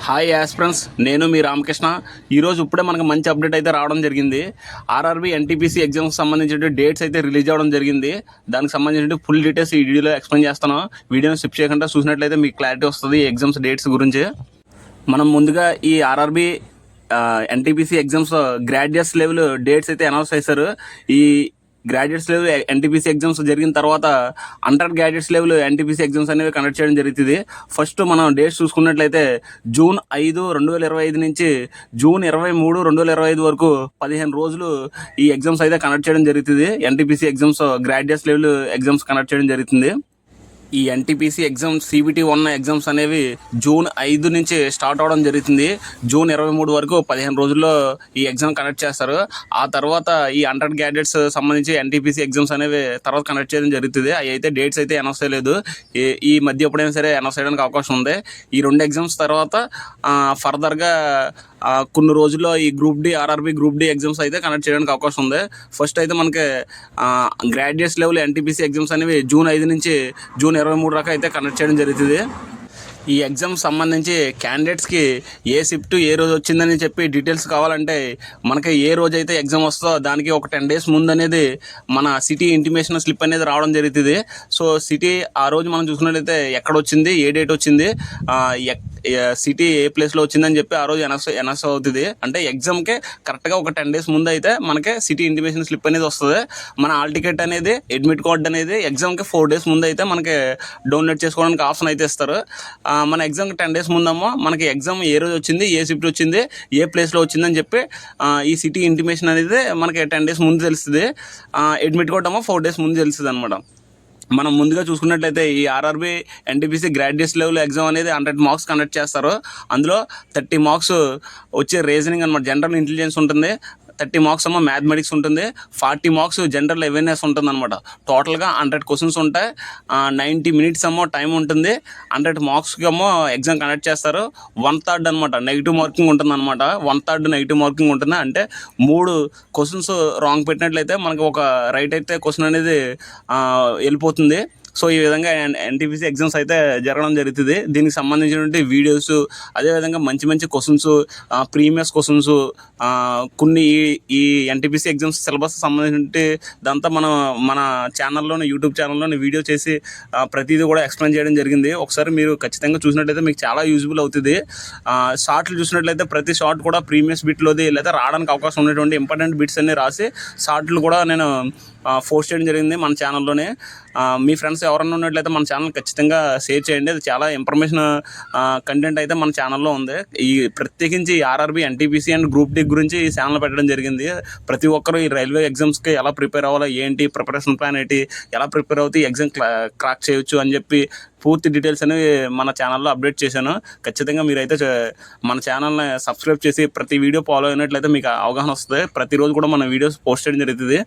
Hi aspirants, నేను మీ రామకృష్ణ. ఈరోజు ఇప్పుడే మనకు మంచి అప్డేట్ అయితే రావడం జరిగింది. ఆర్ఆర్బీ ఎన్టీపీసీ ఎగ్జామ్కి సంబంధించిన డేట్స్ అయితే రిలీజ్ అవ్వడం జరిగింది. దానికి సంబంధించిన ఫుల్ డీటెయిల్స్ ఈ వీడియోలో ఎక్స్ప్లెయిన్ చేస్తాను. వీడియోని స్కిప్ చేయకుండా చూసినట్లయితే మీకు క్లారిటీ వస్తుంది ఈ ఎగ్జామ్స్ డేట్స్ గురించి. మనం ముందుగా ఈ RRB NTPC exams graduates level dates అయితే అనౌన్స్ చేశారు. ఈ గ్రాడ్యుయేట్స్ లెవెల్ ఎన్టీపీసీ ఎగ్జామ్స్ జరిగిన తర్వాత under graduates level NTPC exams అనేవి కండక్ట్ చేయడం జరుగుతుంది. ఫస్ట్ మనం డేట్స్ చూసుకున్నట్లయితే జూన్ 5, 2025 నుంచి జూన్ 23, 2025 వరకు 15 రోజులు ఈ ఎగ్జామ్స్ అయితే కండక్ట్ చేయడం జరుగుతుంది. NTPC exams graduates level exams conduct చేయడం జరుగుతుంది. ఈ ఎన్టీపీసీ ఎగ్జామ్స్ CBT 1 ఎగ్జామ్స్ అనేవి జూన్ 5 నుంచి స్టార్ట్ అవడం జరుగుతుంది. జూన్ 23 వరకు 15 రోజుల్లో ఈ ఎగ్జామ్ కండక్ట్ చేస్తారు. ఆ తర్వాత ఈ అండర్ గ్రాడ్యుయేట్స్ సంబంధించి ఎన్టీపీసీ ఎగ్జామ్స్ అనేవి తర్వాత కండక్ట్ చేయడం జరుగుతుంది. అవి అయితే డేట్స్ అయితే అనౌన్స్ చేయలేదు. ఈ మధ్య ఎప్పుడైనా సరే అనౌన్స్ చేయడానికి అవకాశం ఉంది. ఈ 2 ఎగ్జామ్స్ తర్వాత ఫర్దర్గా కొన్ని రోజుల్లో ఈ group D RRB group D exams అయితే కండక్ట్ చేయడానికి అవకాశం ఉంది. ఫస్ట్ అయితే మనకి గ్రాడ్యుయేట్స్ లెవెల్ ఎన్టీపీసీ ఎగ్జామ్స్ అనేవి జూన్ 5 నుంచి జూన్ 23 దాకా అయితే కండక్ట్ చేయడం జరుగుతుంది. ఈ ఎగ్జామ్ సంబంధించి క్యాండిడేట్స్కి ఏ షిఫ్ట్ ఏ రోజు వచ్చిందని చెప్పి డీటెయిల్స్ కావాలంటే మనకి ఏ రోజు అయితే ఎగ్జామ్ వస్తుందో దానికి ఒక 10 days ముందు అనేది మన సిటీ ఇంటిమేషన్ స్లిప్ అనేది రావడం జరుగుతుంది. సో సిటీ ఆ రోజు మనం చూసుకున్నట్లయితే ఎక్కడ వచ్చింది, ఏ డేట్ వచ్చింది, సిటీ ఏ ప్లేస్లో వచ్చిందని చెప్పి ఆ రోజు అనౌన్స్ అవుతుంది. అంటే ఎగ్జామ్కి కరెక్ట్గా ఒక 10 days ముందు అయితే మనకి సిటీ ఇంటిమేషన్ స్లిప్ అనేది వస్తుంది. మన హాల్ టికెట్ అనేది, అడ్మిట్ కార్డ్ అనేది ఎగ్జామ్కి 4 days ముందు అయితే మనకి డౌన్లోడ్ చేసుకోవడానికి ఆప్షన్ అయితే ఇస్తారు. మన ఎగ్జామ్కి 10 days ముందమ్మో మనకి ఎగ్జామ్ ఏ రోజు వచ్చింది, ఏ షిఫ్ట్ వచ్చింది, ఏ ప్లేస్లో వచ్చిందని చెప్పి ఈ సిటీ ఇంటిమేషన్ అనేది మనకి 10 days ముందు తెలుస్తుంది. అడ్మిట్ కార్డ్ ఏమో 4 days ముందు తెలుస్తుంది అనమాట. మనం ముందుగా చూసుకున్నట్లయితే ఈ RRB NTPC graduates level exam అనేది 100 marks కండక్ట్ చేస్తారు. అందులో 30 marks వచ్చే రీజనింగ్ అనమాట, జనరల్ ఇంటెలిజెన్స్ ఉంటుంది. 30 marks ఏమో మ్యాథమెటిక్స్ ఉంటుంది. 40 marks జనరల్ అవేర్నెస్ ఉంటుంది అనమాట. టోటల్గా 100 questions ఉంటాయి. 90 minutes ఏమో టైం ఉంటుంది. 100 marksకి ఏమో ఎగ్జామ్ కండక్ట్ చేస్తారు. 1/3 అనమాట నెగిటివ్ మార్కింగ్ ఉంటుంది అనమాట. 1/3 నెగిటివ్ మార్కింగ్ ఉంటుంది. అంటే 3 questions రాంగ్ పెట్టినట్లయితే మనకు ఒక రైట్ అయితే క్వశ్చన్ అనేది వెళ్ళిపోతుంది. సో ఈ విధంగా ఎన్టీపీసీ ఎగ్జామ్స్ అయితే జరగడం జరుగుతుంది. దీనికి సంబంధించినటువంటి వీడియోస్, అదేవిధంగా మంచి మంచి క్వశ్చన్స్, ప్రీవియస్ క్వశ్చన్స్, కొన్ని ఈ ఎన్టీపీసీ ఎగ్జామ్స్ సిలబస్ సంబంధించి దాంతో మన ఛానల్లోనే, యూట్యూబ్ ఛానల్లోనే వీడియో చేసి ప్రతిదీ కూడా ఎక్స్ప్లెయిన్ చేయడం జరిగింది. ఒకసారి మీరు ఖచ్చితంగా చూసినట్లయితే మీకు చాలా యూజ్ఫుల్ అవుతుంది. షార్ట్లు చూసినట్లయితే ప్రతి షార్ట్ కూడా ప్రీవియస్ బిట్లోది లేదా రావడానికి అవకాశం ఉన్నటువంటి ఇంపార్టెంట్ బిట్స్ అన్ని రాసి షార్ట్లు కూడా నేను పోస్ట్ చేయడం జరిగింది మన ఛానల్లోనే. మీ ఫ్రెండ్స్ ఎవరన్నా ఉన్నట్లయితే మన ఛానల్ ఖచ్చితంగా షేర్ చేయండి. అది చాలా ఇన్ఫర్మేషన్ కంటెంట్ అయితే మన ఛానల్లో ఉంది. ఈ ప్రత్యేకించి RRB NTPC and group D గురించి ఈ ఛానల్ పెట్టడం జరిగింది. ప్రతి ఒక్కరూ ఈ రైల్వే ఎగ్జామ్స్కి ఎలా ప్రిపేర్ అవ్వాలో, ఏంటి ప్రిపరేషన్ ప్లాన్ ఏంటి, ఎలా ప్రిపేర్ అవుతే ఈ ఎగ్జామ్ క్రాక్ చేయొచ్చు అని చెప్పి పూర్తి డీటెయిల్స్ అనేవి మన ఛానల్లో అప్డేట్ చేశాను. ఖచ్చితంగా మీరైతే మన ఛానల్ని సబ్స్క్రైబ్ చేసి ప్రతి వీడియో ఫాలో అయినట్లయితే మీకు అవగాహన వస్తుంది. ప్రతిరోజు కూడా మన వీడియోస్ పోస్ట్ చేయడం జరుగుతుంది.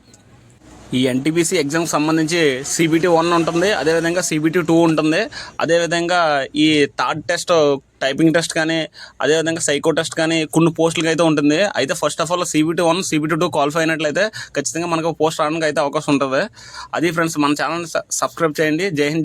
ఈ ఎన్టీపీసీ ఎగ్జామ్కి సంబంధించి CBT 1 ఉంటుంది, అదేవిధంగా CBT 2 ఉంటుంది. అదేవిధంగా ఈ థర్డ్ టెస్ట్, టైపింగ్ టెస్ట్ కానీ, అదేవిధంగా సైకో టెస్ట్ కానీ కొన్ని పోస్టులకి అయితే ఉంటుంది. అయితే first of all CBT 1, CBT 2 qualify అయినట్లయితే ఖచ్చితంగా మనకు పోస్ట్ రావడానికి అయితే అవకాశం ఉంటుంది. అది ఫ్రెండ్స్, మన ఛానల్ని సబ్స్క్రైబ్ చేయండి. జై హింద్.